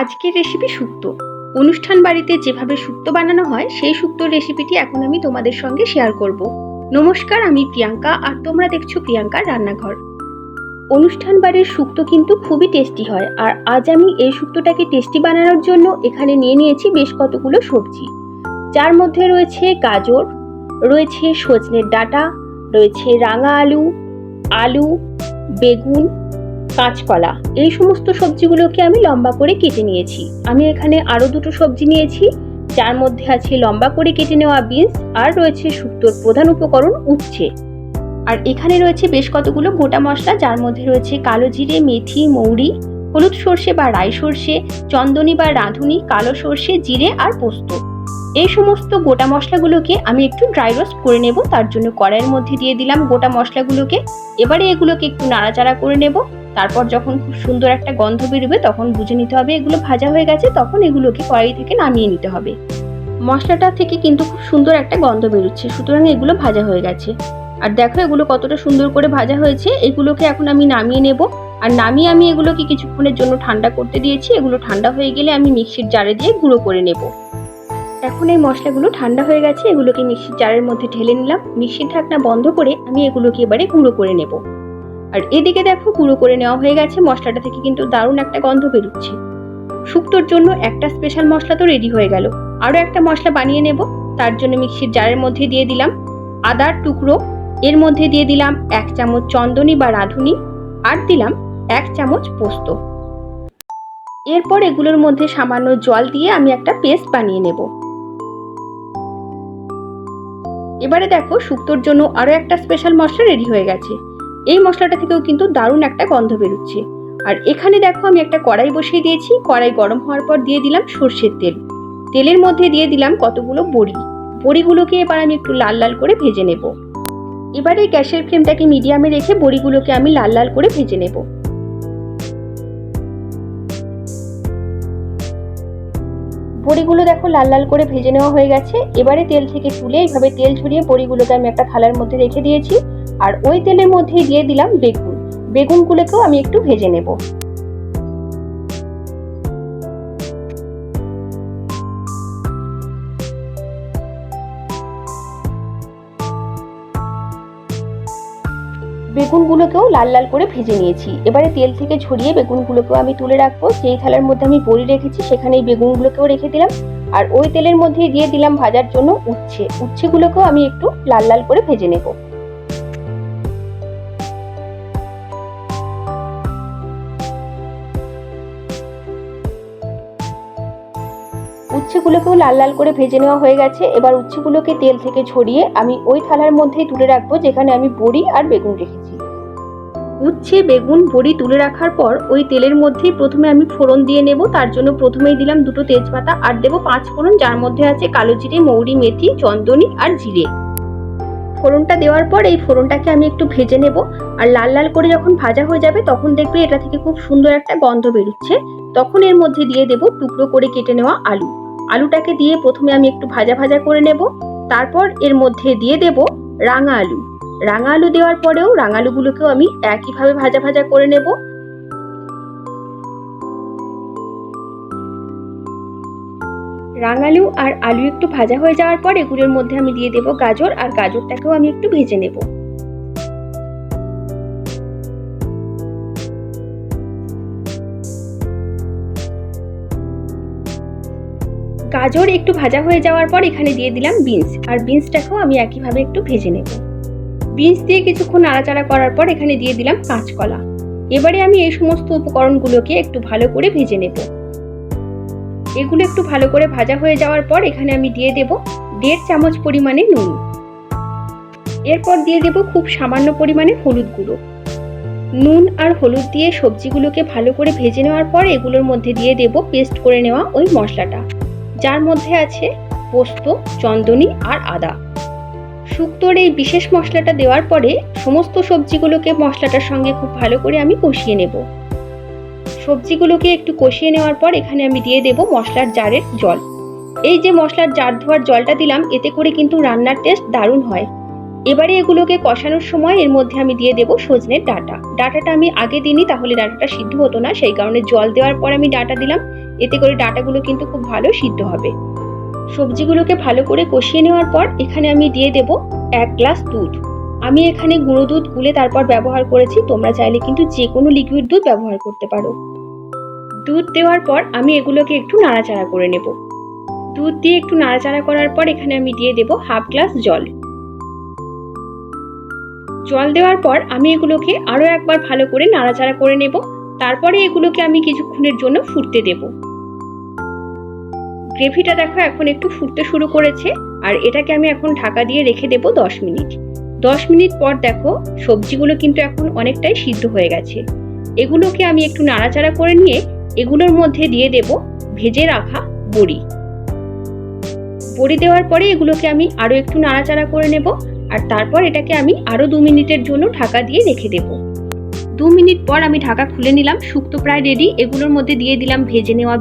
আজকের রেসিপি শুক্তো। অনুষ্ঠান বাড়িতে যেভাবে শুক্তো বানানো হয় সেই শুক্তোর রেসিপিটি এখন আমি তোমাদের সঙ্গে শেয়ার করব। নমস্কার, আমি প্রিয়াঙ্কা আর তোমরা দেখছো প্রিয়াঙ্কার রান্নাঘর। অনুষ্ঠান বাড়ির শুক্তো কিন্তু খুবই টেস্টি হয়, আর আজ আমি এই শুক্তোটাকে টেস্টি বানানোর জন্য এখানে নিয়ে নিয়েছি বেশ কতগুলো সবজি, যার মধ্যে রয়েছে গাজর, রয়েছে সজনের ডাঁটা, রয়েছে রাঙা আলু, আলু, বেগুন, কাঁচকলা। এই সমস্ত সবজিগুলোকে আমি লম্বা করে কেটে নিয়েছি। আমি এখানে আরো দুটো সবজি নিয়েছি, যার মধ্যে আছে লম্বা করে কেটে নেওয়া বিনস, আর রয়েছে শুক্তোর প্রধান উপকরণ উচ্ছে। আর এখানে রয়েছে বেশ কতগুলো গোটা মশলা, যার মধ্যে রয়েছে কালো জিরে, মেথি, মৌরি, হলুদ সর্ষে বা রাই সর্ষে, চন্দনী বা রাঁধুনি, কালো সর্ষে, জিরে আর পোস্ত। এই সমস্ত গোটা মশলাগুলোকে আমি একটু ড্রাই রোস্ট করে নেব। তার জন্য কড়াইয়ের মধ্যে দিয়ে দিলাম গোটা মশলাগুলোকে। এবারে এগুলোকে একটু নাড়াচাড়া করে নেব। তারপর যখন খুব সুন্দর একটা গন্ধ বেরোবে তখন বুঝে নিতে হবে এগুলো ভাজা হয়ে গেছে, তখন এগুলোকে কড়াই থেকে নামিয়ে নিতে হবে। মশলাটা থেকে কিন্তু খুব সুন্দর একটা গন্ধ বেরোচ্ছে, সুতরাং এগুলো ভাজা হয়ে গেছে। আর দেখো এগুলো কতটা সুন্দর করে ভাজা হয়েছে। এগুলোকে এখন আমি নামিয়ে নেব। আর নামিয়ে আমি এগুলোকে কিছুক্ষণের জন্য ঠান্ডা করতে দিয়েছি। এগুলো ঠান্ডা হয়ে গেলে আমি মিক্সির জারে দিয়ে গুঁড়ো করে নেব। এখন এই মশলাগুলো ঠান্ডা হয়ে গেছে, এগুলোকে মিক্সির জারের মধ্যে ঢেলে নিলাম। মিক্সির ঢাকনা বন্ধ করে আমি এগুলোকে এবারে গুঁড়ো করে নেব। আর এদিকে দেখো গুঁড়ো করে নেওয়া হয়ে গেছে। মশলাটা থেকে কিন্তু দারুণ একটা গন্ধ বেরোচ্ছে। শুক্তোর জন্য একটা স্পেশাল মশলা তো রেডি হয়ে গেল, আরও একটা মশলা বানিয়ে নেব। তার জন্য মিক্সির জারের মধ্যে দিয়ে দিলাম আদার টুকরো, এর মধ্যে দিয়ে দিলাম 1 চামচ চন্দনী বা রাঁধুনি, আর দিলাম 1 চামচ পোস্ত। এরপর এগুলোর মধ্যে সামান্য জল দিয়ে আমি একটা পেস্ট বানিয়ে নেব। এবারে দেখো শুক্তোর জন্য আরও একটা স্পেশাল মশলা রেডি হয়ে গেছে। এই মশলাটা থেকেও কিন্তু দারুণ একটা গন্ধ বেরোচ্ছে। আর এখানে দেখো আমি একটা কড়াই বসিয়ে দিয়েছি। কড়াই গরম হওয়ার পর দিয়ে দিলাম সর্ষের তেল। তেলের মধ্যে দিয়ে দিলাম কতগুলো বড়ি। বড়িগুলোকে এবার আমি একটু লাল লাল করে ভেজে নেব। এবারে গ্যাসের ফ্লেমটাকে মিডিয়ামে রেখে বড়িগুলোকে আমি লাল লাল করে ভেজে নেব। বড়িগুলো দেখো লাল লাল করে ভেজে নেওয়া হয়ে গেছে। এবারে তেল থেকে তুলে এইভাবে তেল ঝরিয়ে বড়িগুলোকে আমি একটা থালার মধ্যে রেখে দিয়েছি। আর ওই তেলের মধ্যে দিয়ে দিলাম বেগুন। বেগুনগুলোকেও আমি একটু ভেজে নেব। বেগুনগুলোকেও লাল লাল করে ভেজে নিয়েছি। এবারে তেল থেকে ঝরিয়ে বেগুনগুলোকেও আমি তুলে রাখবো। যেই থালার মধ্যে আমি বড়ি রেখেছি সেখানে এই বেগুনগুলোকেও রেখে দিলাম। আর ওই তেলের মধ্যেই দিয়ে দিলাম ভাজার জন্য উচ্ছেগুলোকেও আমি একটু লাল লাল করে ভেজে নেব। উচ্ছেগুলোকেও লাল লাল করে ভেজে নেওয়া হয়ে গেছে। এবার উচ্ছেগুলোকে তেল থেকে ঝরিয়ে আমি ওই থালার মধ্যেই তুলে রাখবো যেখানে আমি বড়ি আর বেগুন রেখেছি। উচ্ছে, বেগুন, বড়ি তুলে রাখার পর ওই তেলের মধ্যেই প্রথমে আমি ফোড়ন দিয়ে নেব। তার জন্য প্রথমেই দিলাম দুটো তেজপাতা, আর দেবো 5 ফোড়ন, যার মধ্যে আছে কালো জিরে, মৌরি, মেথি, চন্দনী আর জিরে। ফোড়নটা দেওয়ার পর এই ফোড়নটাকে আমি একটু ভেজে নেব। আর লাল লাল করে যখন ভাজা হয়ে যাবে তখন দেখবে এটা থেকে খুব সুন্দর একটা গন্ধ বেরোচ্ছে। তখন এর মধ্যে দিয়ে দেব টুকরো করে কেটে নেওয়া আলু। আলুটাকে দিয়ে প্রথমে আমি একটু ভাজা ভাজা করে নেব। তারপর এর মধ্যে দিয়ে দেব রাঙা আলু। রাঙা আলু দেওয়ার পরেও রাঙা আলুগুলোকেও আমি একইভাবে ভাজা ভাজা করে নেব। রাঙালু আর আলু একটু ভাজা হয়ে যাওয়ার পর এগুলোর মধ্যে আমি দিয়ে দেব গাজর, আর গাজরটাকেও আমি একটু ভেজে নেব। গাজর একটু ভাজা হয়ে যাওয়ার পর এখানে দিয়ে দিলাম বিনস, আর বিনসটাকেও আমি একইভাবে একটু ভেজে নেব। বিনস দিয়ে কিছুক্ষণ নাড়াচাড়া করার পর এখানে দিয়ে দিলাম কাঁচকলা। এবারে আমি এই সমস্ত উপকরণগুলোকে একটু ভালো করে ভেজে নেব। এগুলো একটু ভালো করে ভাজা হয়ে যাওয়ার পর এখানে আমি দিয়ে দেব 1.5 চামচ পরিমাণে নুন। এরপর দিয়ে দেব খুব সামান্য পরিমাণে হলুদ গুঁড়ো। নুন আর হলুদ দিয়ে সবজিগুলোকে ভালো করে ভেজে নেওয়ার পর এগুলোর মধ্যে দিয়ে দেব পেস্ট করে নেওয়া ওই মশলাটা, যার মধ্যে আছে পোস্ত, চন্দনী আর আদা। শুক্তোর এই বিশেষ মশলাটা দেওয়ার পরে সমস্ত সবজিগুলোকে মশলাটার সঙ্গে খুব ভালো করে আমি কষিয়ে নেব। সবজিগুলোকে একটু কষিয়ে নেওয়ার পর এখানে আমি দিয়ে দেব মশলার জারের জল। এই যে মশলার জার ধোয়ার জলটা দিলাম, এতে করে কিন্তু রান্নার টেস্ট দারুণ হয়। এবারে এগুলোকে কষানোর সময় এর মধ্যে আমি দিয়ে দেব সজনের ডাঁটা। ডাঁটাটা আমি আগে দিইনি, তাহলে ডাঁটাটা সিদ্ধ হতো না, সেই কারণে জল দেওয়ার পর আমি ডাঁটা দিলাম। এতে করে ডাঁটাগুলো কিন্তু খুব ভালো সিদ্ধ হবে। সবজিগুলোকে ভালো করে কষিয়ে নেওয়ার পর এখানে আমি দিয়ে দেব 1 গ্লাস দুধ। আমি এখানে গুঁড়ো দুধ গুলে তারপর ব্যবহার করেছি, তোমরা চাইলে কিন্তু যে কোনো লিকুইড দুধ ব্যবহার করতে পারো। দুধ দেওয়ার পর আমি এগুলোকে একটু নাড়াচাড়া করে নেব। দুধ দিয়ে একটু নাড়াচাড়া করার পর এখানে আমি দিয়ে দেব 1/2 গ্লাস জল। জল দেওয়ার পর আমি এগুলোকে আরও একবার ভালো করে নাড়াচাড়া করে নেব। তারপরে এগুলোকে আমি কিছুক্ষণের জন্য ফুটতে দেব। গ্রেভিটা দেখো এখন একটু ফুটতে শুরু করেছে, আর এটাকে আমি এখন ঢাকা দিয়ে রেখে দেব 10 মিনিট। 10 মিনিট পর দেখো সবজিগুলো কিন্তু এখন অনেকটাই সিদ্ধ হয়ে গেছে। এগুলোকে আমি একটু নাড়াচাড়া করে নিয়ে এগুলোর মধ্যে দিয়ে দেব ভেজে রাখা বড়ি। বড়ি দেওয়ার পরে এগুলোকে আমি আরও একটু নাড়াচাড়া করে নেব, আর তারপর এটাকে আমি আরও 2 মিনিটের জন্য ঢাকা দিয়ে রেখে দেব। 2 মিনিট পর আমি ঢাকা খুলে নিলাম। শুক্তো প্রায় রেডি। এগুলোর মধ্যে দিয়ে দিলাম ভেজে নেওয়া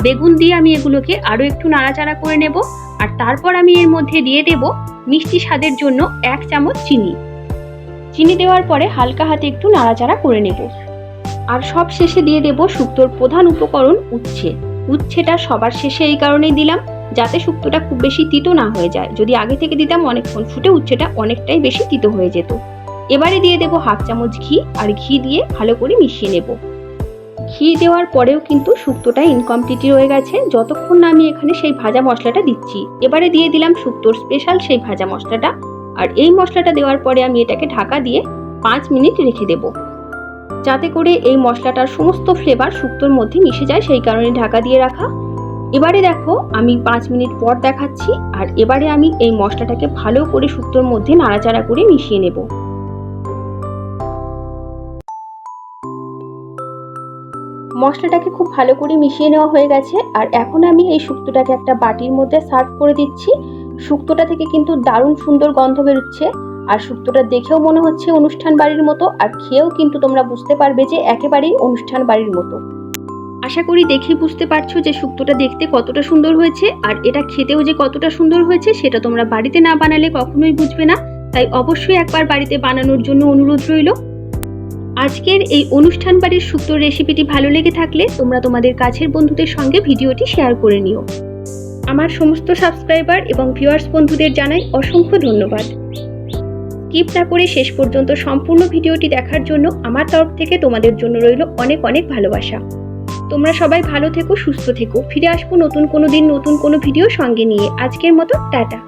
বেগুন দিয়ে আমি এগুলোকে আরও একটু নাড়াচাড়া করে নেব, আর তারপর আমি এর মধ্যে দিয়ে দেব মিষ্টি স্বাদের জন্য 1 চামচ চিনি দেওয়ার পরে হালকা হাতে একটু নাড়াচাড়া করে নেব। আর সব শেষে দিয়ে দেব শুক্তোর প্রধান উপকরণ উচ্ছেটা সবার শেষে এই কারণেই দিলাম যাতে শুক্তোটা খুব বেশি তিতো না হয়ে যায়। যদি আগে থেকে দিতাম অনেকক্ষণ ফুটে উচ্ছেটা অনেকটাই বেশি তিতো হয়ে যেত। এবারে দিয়ে দেব 1/2 চামচ ঘি, আর ঘি দিয়ে ভালো করে মিশিয়ে নেব। ঘি দেওয়ার পরেও কিন্তু শুক্তোটা ইনকমপ্লিটই রয়ে গেছে যতক্ষণ না আমি এখানে সেই ভাজা মশলাটা দিচ্ছি। এবারে দিয়ে দিলাম শুক্তোর স্পেশাল সেই ভাজা মশলাটা, আর এই মশলাটা দেওয়ার পরে আমি এটাকে ঢাকা দিয়ে 5 মিনিট রেখে দেব, যাতে করে এই মশলাটার সমস্ত ফ্লেভার শুক্তোর মধ্যে মিশে যায়, সেই কারণে ঢাকা দিয়ে রাখা। এবারে দেখো আমি 5 মিনিট পর দেখাচ্ছি, আর এবারে আমি এই মশলাটাকে ভালো করে শুক্তোর মধ্যে নাড়াচাড়া করে মিশিয়ে নেব। মশলাটাকে খুব ভালো করে মিশিয়ে নেওয়া হয়ে গেছে, আর এখন আমি এই শুক্তোটাকে একটা বাটির মধ্যে সার্ভ করে দিচ্ছি। শুক্তোটা থেকে কিন্তু দারুণ সুন্দর গন্ধ বেরোচ্ছে, আর শুক্তোটা দেখেও মনে হচ্ছে অনুষ্ঠান বাড়ির মতো, আর খেয়েও কিন্তু তোমরা বুঝতে পারবে যে একেবারেই অনুষ্ঠান বাড়ির মতো। আশা করি দেখেই বুঝতে পারছো যে শুক্তোটা দেখতে কতটা সুন্দর হয়েছে, আর এটা খেতেও যে কতটা সুন্দর হয়েছে সেটা তোমরা বাড়িতে না বানালে কখনোই বুঝবে না। তাই অবশ্যই একবার বাড়িতে বানানোর জন্য অনুরোধ রইল। আজকের এই অনুষ্ঠান বাড়ির শুক্তোর রেসিপিটি ভালো লেগে থাকলে তোমরা তোমাদের কাছের বন্ধুদের সঙ্গে ভিডিওটি শেয়ার করে নিও। আমার সমস্ত সাবস্ক্রাইবার এবং ভিউয়ার্স বন্ধুদের জানাই অসংখ্য ধন্যবাদ। স্কিপ না করে শেষ পর্যন্ত সম্পূর্ণ ভিডিওটি দেখার জন্য আমার তরফ থেকে তোমাদের জন্য রইল অনেক অনেক ভালোবাসা। তোমরা সবাই ভালো থেকো, সুস্থ থেকো। ফিরে আসবো নতুন কোনো দিন নতুন কোনো ভিডিও সঙ্গে নিয়ে। আজকের মতো টাটা।